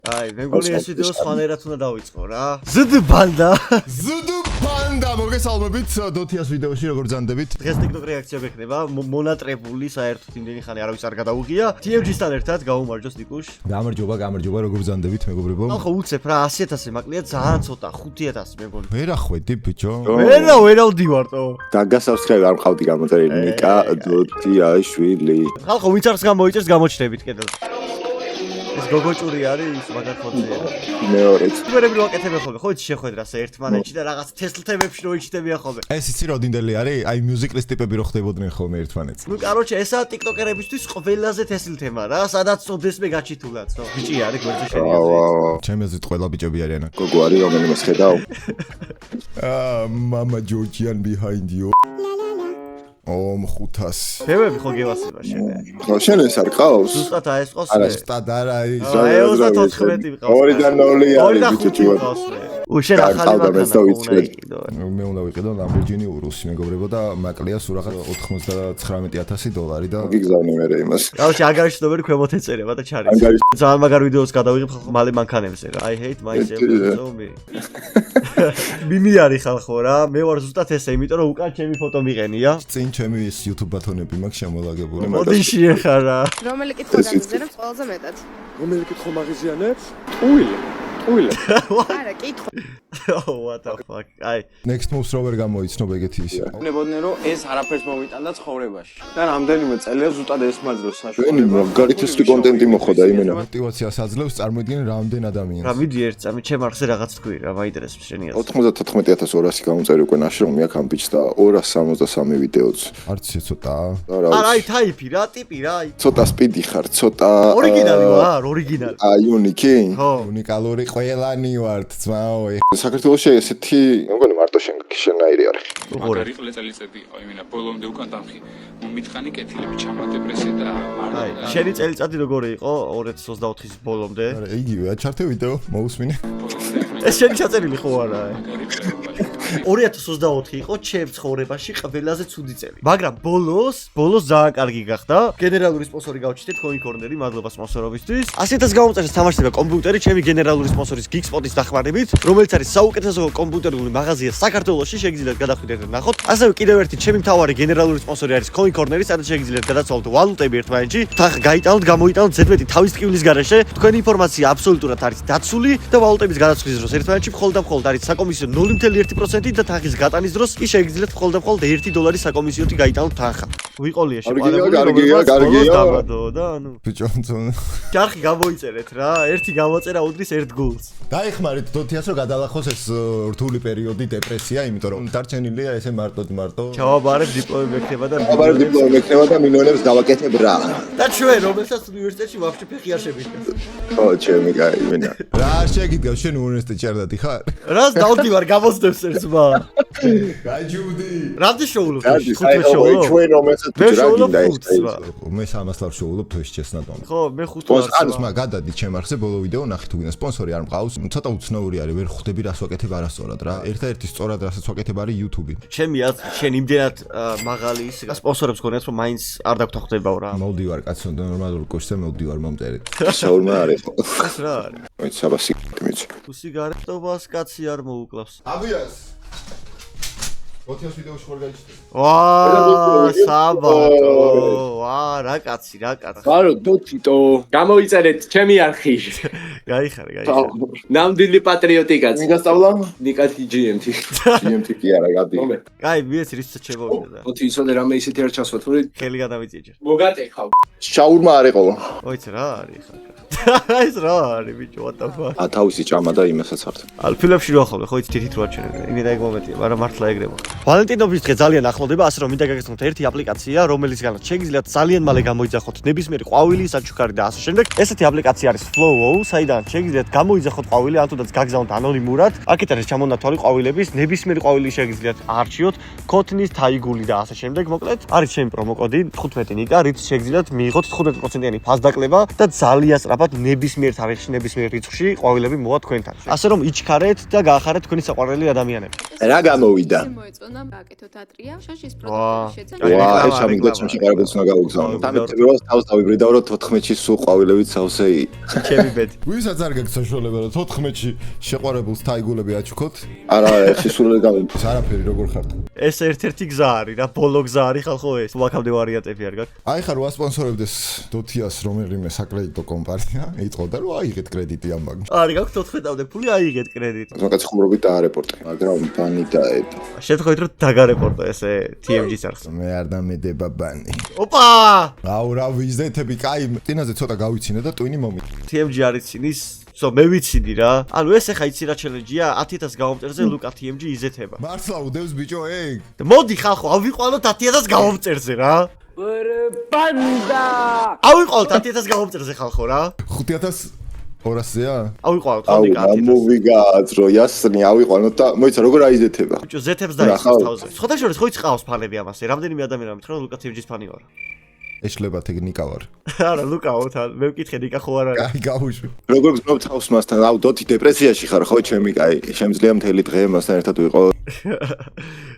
აი, მე მგონი ეს ვიდეო სხვანაირად უნდა დავიწყო რა. ზდბანდა. ზდბანდა, მოგესალმებით დოთიას ვიდეოში როგორ ბრძანდებით. დღეს TikTok რეაქცია გექნება, მონატრებული საერთოდ იმდენი ხანი არავის არ გადაუღია. TMG-სთან ერთად გავუმარჯოს ნიკუშ. გამარჯობა, როგორ ბრძანდებით მეგობრებო. ხო, უცებ რა 100.000 მაკლია ძალიან ცოტა, 5.000 მე მგონი. ვერ ახვედი ბიჭო. ვერავდივარტო. დაგასაბსკრაიბ არ მყავდი გამოწერილი ნიკა დოთიაშვილი. ხალხო ვინც არს გამოიწერს გამოჩნდებით კედელზე. ეს გოგოჭური არის მაგათოძია. მეორეც. ვერები ვაკეთებ ხოლმე, ხო იცი შეხვედრა ერთმანეთში და რაღაც თესლთებებში რო იჩდებიან ხოლმე. ეს იცი რა დინდელი არის? აი მიუზიკლის ტიპები რო ხდებოდნენ ხოლმე ერთმანეთს. ნუ კაროჩე ესაა TikToker-ებისთვის ყველაზე თესლ თემა რა, სადაც წოდეს მე გაჩითულად, ხო? ბიჭი არის გვერდზე შენია. ჩემი აზრით ყველა ბიჭები არიან. გოგო არის რომელიმე შეხედავ. Mama Georgian behind you. ხუთას. ფევები ხო გევასება შენ. ხო შენ ეს არ ყავს? ზუსტად აი ეს ყავს. სტად არა ის. 24 ყავს. 2-დან 0 არის ბიჭი. უშენ ახალი მაგაზია. მე უნდა ვიყიდო Lamborghini Urus მეგობრებო და მაკლია სულ რაღაც $99,000 და გიგზავნე მე იმას. გავში აგარში ნომერი ქვემოთ ეწერება და ჩარიც. ძალიან მაგარ ვიდეოს გადავიღებ ხალხო მალე მანქანებზე რა. I hate myself so me. მიმი არის ხალხო რა. მე ვარ ზუსტად ესე, იმიტომ რომ უკან ჩემი ფოტო მიყენია. წინ ჩემი ის YouTube ბატონები მაქვს შემოლაგებული. მოდი შეეხარა. რომელი კითხვა გაგიზიარებს ყველაზე მეტად? რომელი კითხვა მაგიზიანებს? ტყუილი. არა, კითხვა. Oh what the fuck. აი. Next moves rover გამოიცნობ ეგეთი ისე. ნებოდნენ რომ ეს არაფერს მომიტანდა ცხოვრებაში. და რამდენიმე წელია ზუსტად ეს მაძლევს შენი საშუალებას. მაგარითესლი კონტენტი მოხდა იმენა. мотивაციას აძლევს წარმოიდგინე რამდენ ადამიანს. რა მიდი ერთ წამი ჩემ არხზე რაღაც თქვი რა, მაინტერესებს შენი აზრი. 94200 გამოწერი უკვე ნაშრომი აქ ამ ბიჭს და 263 ვიდეოც. არც ცოტაა. არა, აი ტაიპი რა, ტიპი რა, აი. ცოტა სპიდი ხარ, ცოტა ორიგინალი ვარ, ორიგინალი. აი უნიკი. ხო. უნიკალური ყველანი ვართ ძმაო. საქართველოში ესეთი, მგონი მარტო შენაირი არის. მაგარი წელიწადი იყო იმენა ბოლომდე უკან დამხი მომიტყანი კეთილები ჩამა დეპრესია და აი შენი წელიწადი როგორი იყო 2024-ის ბოლომდე? არა იგივეა ჩართე ვიდეო მოусმინე. ეს შენი ჩაწერილი ხო არა? 2024 იყო ჩემ ცხოვრებაში ყველაზე ცუდი წელი. მაგრამ ბოლოს ძალიან კარგი გახდა. გენერალური სპონსორი გავჩნდეთ Coin Corner-ი, მადლობა სპონსორობისთვის. 100.000 გამოწერეს თამაშდება კომპიუტერი ჩემი გენერალური სპონსორის Geekspot-ის დახმარებით, რომელიც არის საუკეთესო კომპიუტერული მაღაზია საქართველოში, შეგიძლიათ გადახვიდეთ და ნახოთ. ასევე კიდევ ერთი ჩემი მთავარი გენერალური სპონსორი არის Coin Corner-ი, სადაც შეგიძლიათ გადაცვალოთ ვალუტები ერთმანეთში. თან გაიტანოთ, გამოიტანოთ ზედმეტი თავის ტკივილის გარეშე. თქვენი ინფორმაცია აბსოლუტურად არის დაცული და ვალუტების გადაცვლის დროს ერთმანეთში მხოლოდ და მხოლოდ არის საკომისიო 0.1% და თანხის გატანის დროს კი შეგიძლიათ მხოლოდ და მხოლოდ $1 საკომისიოთი გაიტანოთ თანხა. ვიყოლია შეყარებული, კარგია. და ანუ ბიჭო ჯარხი გამოიწერეთ რა, ერთი გამოწერა უდრის ერთ გულს. დაიხმარით დოთიას რომ გადალახოს ეს რთული პერიოდი დეპრესია, იმიტომ რომ დარჩენილია ესე მარტო. ჩავაბარებ დიპლომი მექნება და მინონებს გავაკეთებ რა. და ჩვენ რომელსაც უნივერსიტეტში ვაფშე ფეხი არ შევიდგა. ხო, ჩემი გაიმენა. რა არ შეგიდგა შენ უნივერსიტეტში არ დადიხარ? რას დავდივარ გამოცდებს ერთმა. გაჯუდი. რამდენი შოულობ? აი, 5 შოულობ. ჩვენ რომელსაც მე შოულობ რა 5. მე 300 ლარ შოულობ თვეში ჩესნატომ. ხო, მე 5 არის მაგ გადადი ჩემ არხზე ბოლო ვიდეო ნახე თუ გინდა სპონსორი არ მყავს. ცოტა უცნაური არის, ვერ ხვდები რას ვაკეთებ არასწორად რა. ერთადერთი სწორად რასაც ვაკეთებ არის YouTube. ჩემი აზრით შენ იმდენად მაღალი ის სპონსორებს გქონიათ რომ მაინც არ დაგხვდებაო რა. მოვდივარ კაცო ნორმალური კოშზე მოვდივარ მომწერეთ. საურმა არის. ეს რა არის? მოიც საბასი მიჩ. თუ სიგარეტობას კაცი არ მოუკლავს. აბიას. ოთიოს ვიდეოში ხარ გაიჩნდა. ვა, საბატო. ვა, რა კაცი. ხარო დოთიტო, გამოიწერეთ ჩემი არხი. გაიხარე. ნამდვილი პატრიოტი კაცი. გასწავლა? ნიკათი GMT. GMT კი არა, გადი. კაი, მიეც რისაც შემოვიდა. ოთი ისოდე რამე ისეთი არ ჩასვათ, რომ ხელი გადავიწიე. მოგატეხავ. შაურმა არ იყო. ოიც რა არის ხა. ეს რა არის ბიჭო, what the fuck. თავისი ჭამა და იმასაც ართ. ალ ფილმებში რო ახლა ხო იცი თითით რო აჩვენებენ. იმედა ეგ მომენტია, მაგრამ მართლა ეგრევა. ვალენტინობის დღე ძალიან ახლოვდება, ასე რომ მინდა გაგესწროთ ერთი აპლიკაცია, რომელისგანაც შეგიძლიათ ძალიან მალე გამოიძახოთ ნებისმიერი ყვავილი, საჩუქარი და ასე შემდეგ. ესეთი აპლიკაცია არის Flowo, საიდან შეგიძლიათ გამოიძახოთ ყვავილი, ან თუნდაც გაგზავნოთ ანონიმურად. აქეთ არის ჩამონათვალი ყვავილების, ნებისმიერი ყვავილი შეგიძლიათ არჩიოთ, ქოთნის, თაიგული და ასე შემდეგ. მოკლედ, არის ჩემი პრომოკოდი 15 ნიკა, რით შეგიძლიათ მიიღოთ 15%-იანი ფასდაკლება და ძალიან სწრაფად ნებისმიერ თარიღში, ნებისმიერ რიცხვში ყვავილები მოვა თქვენთან. ასე რომ იჩქარეთ და გაახარეთ თქვენი საყვარელი ადამიანები. რა გამოვიდა? უნდა გააკეთოთ ატრია. შაშის ვა. პროდუქტები შეძენ. ვა, ეს ამიგდაცში შეყარებულს უნდა გავუგზავნო. დამეთებროს თავს დავიბრიდა, რომ 14-ში სულ ყვავილებით სავსე ჩემი ბედი. ვისაც არ გაქვს საშუალება რომ 14-ში შეყვარებულს თაიგულები აჩუქოთ? არა, ეს სულ გამი. არაფერი როგორ ხართ? ეს ერთ-ერთი გზა არის რა, ბოლო გზა არის ხალხო ეს. ვაკამდე ვარიანტები არ გაქვს. აი ხარ ვასპონსორებდეს დოთიას რომელიმე საკრედიტო კომპანია, იტყოდა რომ აიღეთ კრედიტი ამ მაგ. არის გაქვს 14-მდე ფული აიღეთ კრედიტი. მაგაც ხუმრობით დაარეპორტე, მაგრამ ბანი დაედო. შეთხოვით რომ დაგარეპორტო ესე TMG-ს არხს. მე არ დამედება ბანი. ოპა! აუ რა ვიზეთები, კაი, ტინაზე ცოტა გავიცინე და ტვინი მომი. TMG არის ცინის, მე ვიციდი რა. ანუ ეს ახლა იცი რა ჩელენჯია? 10000 გამომწერზე ლუკა TMG იზეთება. მართლა უდევს ბიჭო ეგ. მოდი ხალხო, ავიყვანოთ 10000 გამომწერზე რა. ბანდა ავიყვანოთ 10000 გამომწერზე ხალხო რა. 5200-ია? ავიყვანოთ აუ, ხონიკა 10000. ამოვიგაც რო იასნი ავიყვანოთ და მოიცა როგორ აიზეთება. ბიჭო ზეთებს დაიწყოს თავზე. სხვათა შორის ხო იცი ყავს ფანები ამასე. რამდენიმე ადამიანი ამითხრა რომ ლუკა TMG-ს ფანი ვარ. ეშლება ტექნიკა ვარ. არა, ლუკაო თან, მე ვკითხე ნიკა ხო არ არის. კაი, გავუშვი. როგორ გზნობ თავს მასთან? აუ, დოთი დეპრესიაში ხარ ხო, ჩემი კაი? შემიძლია მთელი დღე მასთან ერთად ვიყო.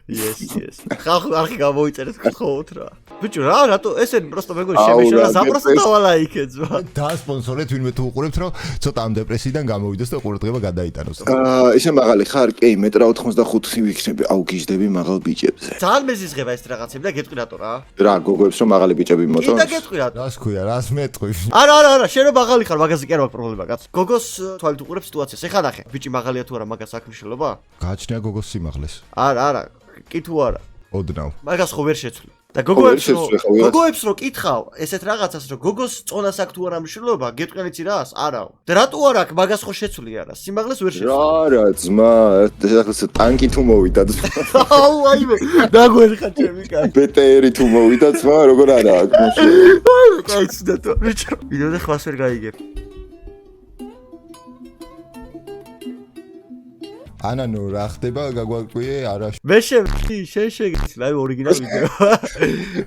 yes. ხალხო არხი გამოიწერეთ გთხოვთ რა. ბიჭო რა, რატო ესენი პროსტო მეგონი შემეშორა ზაპროსტო დავალა იქეძვა. დაასპონსორეთ ვინმე თუ უყურებთ რომ ცოტა ამ დეპრესიიდან გამოვიდეს და ყურადღება გადაიტანოს. ისე მაღალი ხარ? კი, მეტრა 85 ვიქნები. აუ, გიждები მაღალ ბიჭებზე. ძალიან მეზიზღება ეს რაღაცები და გეტყვი რატო რა? რა, გოგოებს რომ მაღალი ბიჭები კიდე მოწონს? გეტყვი რატო? რას ქვია, რას მეტყვი? არა, შენ რომ მაღალი ხარ, მაგაზე კი არ მაქვს პრობლემა, კაც. გოგოს თვალით უყურებ სიტუაციას. ეხლა ნახე, ბიჭი მაღალია თუ არა, მაგას აქვს მნიშვნელობა? გააჩნია გოგოს სიმაღლეს. არა, კი თუ არა. ოდნავ. მაგას ხო ვერ შეცვლი. და გოგოებს რო კითხავ, ესეთ რაღაცას რო გოგოს წონას აქვს თუ არა მნიშვნელობა, გეტყვიან იცი რას? არაო. და რატო არ აქვს, მაგას ხო შეცვლი არა, სიმაღლეს ვერ შეცვლი. რა, ძმა, ეს ტანკი თუ მოვიდა. აუ, აიმე, დაგვერხა ჩემი კაცი. ბეტერი თუ მოვიდა, ძმა, როგორ არა აქვს მოსული. აი, კაცი და თუ. ბიჭო, ვიდეოზე ხვას ვერ გაიგებ. ანანო რა ხდება გაგვაკვიე არა მე შენ შეგეცი ლაივ ორიგინალ ვიდეო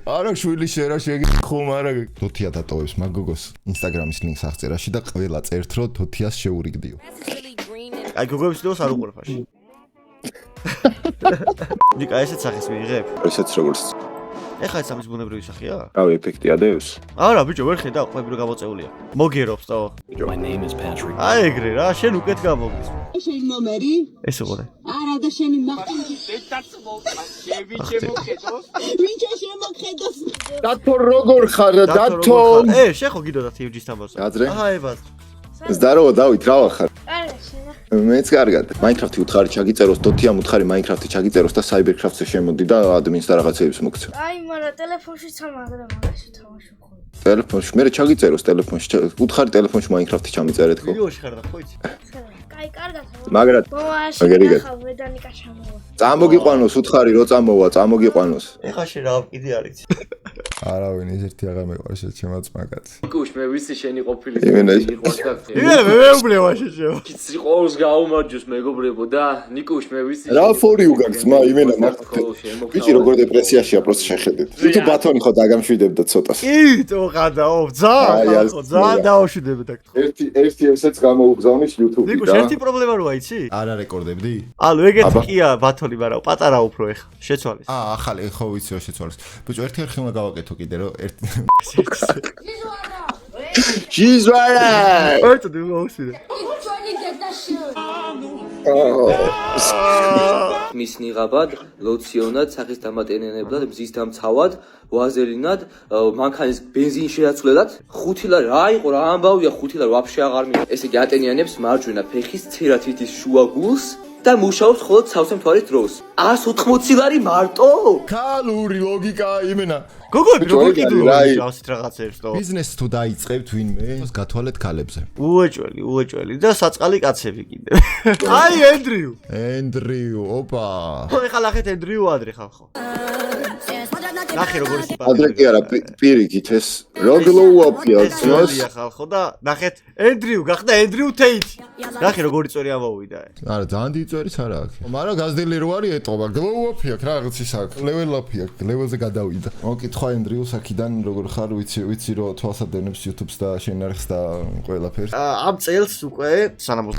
არა შვილი შენ რა შეგიხომ არა თოთია დატოვებს მაგოგოს ინსტაგრამის ლინკს აღწერაში და ყველა წერთ რომ თოთიას შეურიგდიო აი გოგოების ვიდეოს არ უყურებ ფაში ნიკა ესეც სახეს მიიღებ ესეც როგორც ეხლა ეს ამის ბუნებრივი სახეა რავი ეფექტი ადევს არა ბიჭო ვერ ხედავ ყვები რო გამოწეულია მოგერობს და My name is Patrick. აი ეგრე რა შენ უკეთ გამოგდის შენი ნომერი ეს უყურე არა და შენი მაყინი ვინჩე შემოხედოს დათო როგორ ხარ დათო შენ ხო გიდოდა TMG-ს თამბაზე გაძრე აი ბას ზდაროა დავით რა ვახარ არა შენ მეც კარგად Minecraft-ი უთხარი ჩაგიწეროს Dota-ამ უთხარი Minecraft-ი ჩაგიწეროს და Cybercraft-ზე შემოდი და ადმინს და რაღაცეებს მოგცემ აი მაგრამ ტელეფონში ჩამაგდა მაგაში თამაში ხო ტელეფონში მე ჩაგიწეროს ტელეფონში უთხარი ტელეფონში Minecraft-ი ჩამიწერეთ ხო ვიდეოში ხარ და ხო იცი კაი კარგად მაგრად მაგერიგად ვედანიკა ჩამოვა წამოგიყვანოს უთხარი რო წამოვა წამოგიყვანოს ეხა შენ რა ვკიდი არის არავინ ერთი აღარ მეყვარს ჩემაც მაგაც ნიკუშ მე ვიცი შენი ყოფილი იმენა მე მეუბნევა შეშო კიცი ყოველს გაუმარჯოს მეგობრებო და ნიკუშ მე ვიცი რა ფორი უგაქს მა იმენა ბიჭი როგორ დეპრესიაშია პროსტ შეხედეთ თუ ბათონი ხო დაგამშვიდებდა ცოტას კი თო ხადაო ძალიან დაუშვიდები და ერთი ესეც გამოუგზავნის YouTube-ი ნიკუშ ერთი პრობლემა როა იცი არა რეკორდებდი ანუ ეგეთი კია ბათონი მაგრამ პატარა უფრო ეხა შეცვალეს ახალი ხო ვიცი რა შეცვალეს ბიჭო ერთი არხი უნდა გავაკეთო კიდე რომ ერთი ჯიზვარა ორტო დიმოუსიდე მის ნიღაბად, ლოციონად, სახის დამატენებლად, მზის დამცავად, ვაზელინად, მანქანის ბენზინის შეაცვლელად, 5 ლარი რა იყო რა ამბავია 5 ლარი ვაფშე აღარ მინდა. ესე იგი ატენიანებს მარჯვენა ფეხის ცერათითის შუაგულს და მუშაობს მხოლოდ სავსე მთვარის დროს. 180 ლარი მარტო? ქალური ლოგიკა იმენა გოგოები როგორ კიდულობენ ასეთ რაღაცებს თო ბიზნესს თუ დაიწყებთ ვინმე გათვალეთ ქალებზე უეჭველი და საწყალი კაცები კიდე აი ენდრიუ ოპა ხა ნახეთ ენდრიუ ადრე ხალხო ნახე როგორ ის ადრე კი არა პირიქით ეს როგლოუაპია ძმას ხალხო და ნახეთ ენდრიუ გახდა ენდრიუ თეითი ნახე როგორი წვერი ამოვიდა არა ძალიან დიდი წვერიც არა აქვს მაგრამ გაზდილი რო არის ეტყობა გლოუაპია რაღაც ის აქვს ლეველაპია ლეველზე გადავიდა მოკითხვა ენდრიუს აქიდან როგორ ხარ ვიცი რომ თვალსადენებს YouTube-ს და შენ არხს და ყველაფერს ამ წელს უკვე სანამ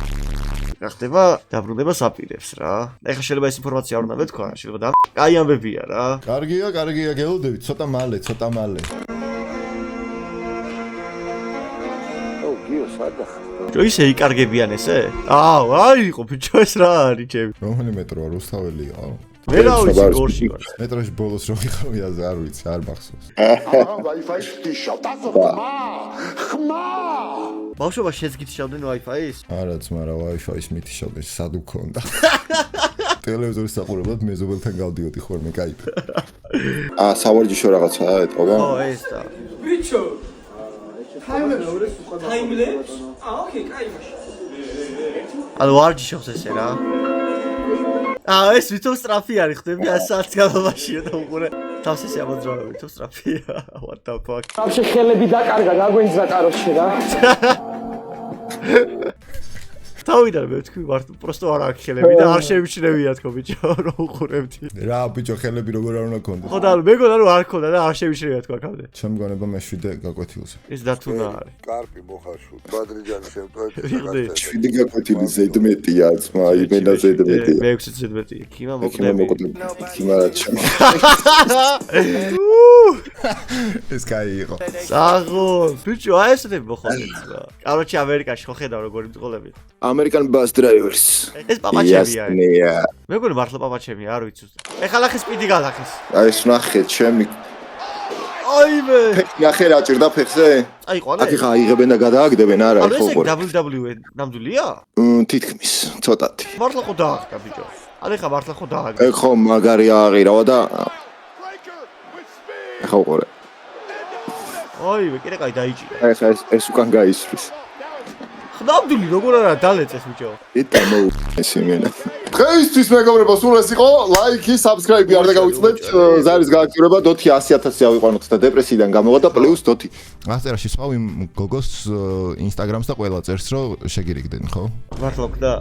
გახდება დაბრუნდება საპირებს რა. ეხლა შეიძლება ეს ინფორმაცია არ უნდა ვეთქვა, შეიძლება და კაი ამბებია რა. კარგია, გელოდებით, ცოტა მალე. ჯო ისე იკარგებიან ესე? აი იყო ბიჭო ეს რა არის ჩემი. რომელი მეტროა რუსთაველია? მე რა ვიცი გორში ვარ. მეტროში ბოლოს რომ ვიყავი არ ვიცი, არ მახსოვს. ბავშვობა შეძგითიშავდნენ Wi-Fi-ის? არა ძმა რა Wi-Fi-ის მითიშავდნენ, სად უქონდა. ტელევიზორის საყურებლად მეზობელთან გავდიოდი ხოლმე, კაი. სავარჯიშო რაღაცაა ეტყობა? ო ეს და. ბიჭო ტაიმლებს? ოკეი, კაი მაშინ. ანუ ვარჯიშობს ესე რა. ეს ვითომ სწრაფი არის ხდები 100 საათის განმავლობაში და უყურე. თავს ესე ამოძრავე ვითომ სწრაფია. What the fuck? ბავშვი ხელები დაკარგა, გაგვენძრა კაროში რა. თავიდან მე ვთქვი ვარ პროსტო არ აქვს ხელები და არ შევიჩნევია თქო ბიჭო რომ უყურებდი. რა ბიჭო ხელები როგორ არ უნდა ქონდეს? ხო და მეგონა რომ არ ქონდა და არ შევიჩნევია თქო აქამდე. ჩემ გონება მე7 გაკვეთილზე. ეს დათუნა არის. კარპი მოხარშუ ბადრიჯანი შემთხვევით 7 გაკვეთილი ზედმეტია ძმა, იმენა ზედმეტია. მე 6 ზედმეტია. ქიმა მოკვდები. ქიმა რა ჩემ. ეს კაი იყო. საღო ბიჭო აი ესეთი მოხდეთ რა. კაროჩი ამერიკაში ხო ხედავ როგორი მწყლები. American bus drivers. ეს პაპაჩებია. იასნია. მეგონი მართლა პაპაჩებია, არ ვიცი. ეხლა ნახე სპიდი გალახეს. აი ეს ნახე ჩემი. აიმე. ნახე რა ჭირდა ფეხზე? აი ყოლე. აქ ხა აიღებენ და გადააგდებენ არა ანუ ხო ეს ხო. WWE ნამდვილია? თითქმის ცოტათი. მართლა ხო დააღდა ბიჭო. ანუ ეხლა მართლა ხო დააღდა. ეგ ხო მაგარი ააღირავა და ხო ყურე. აიმე, კიდე კაი დაიჭირა. ეხა ეს უკან გაისვრის. ნამდვილი როგორ არა დალეწეს ბიჭო. იტა ეს იმენა. დღეისთვის მეგობრებო, სულ ეს იყო. ლაიქი, subscribe-ი არ დაგავიწყდეთ. ზარის გააქტიურება დოთი 100,000-ი ავიყვანოთ და დეპრესიიდან გამოვა და პლუს დოთი. აღწერაში სვავ იმ გოგოს Instagram-ს და ყველა წერს რომ შეგირიგდნენ, ხო? მართლა გდა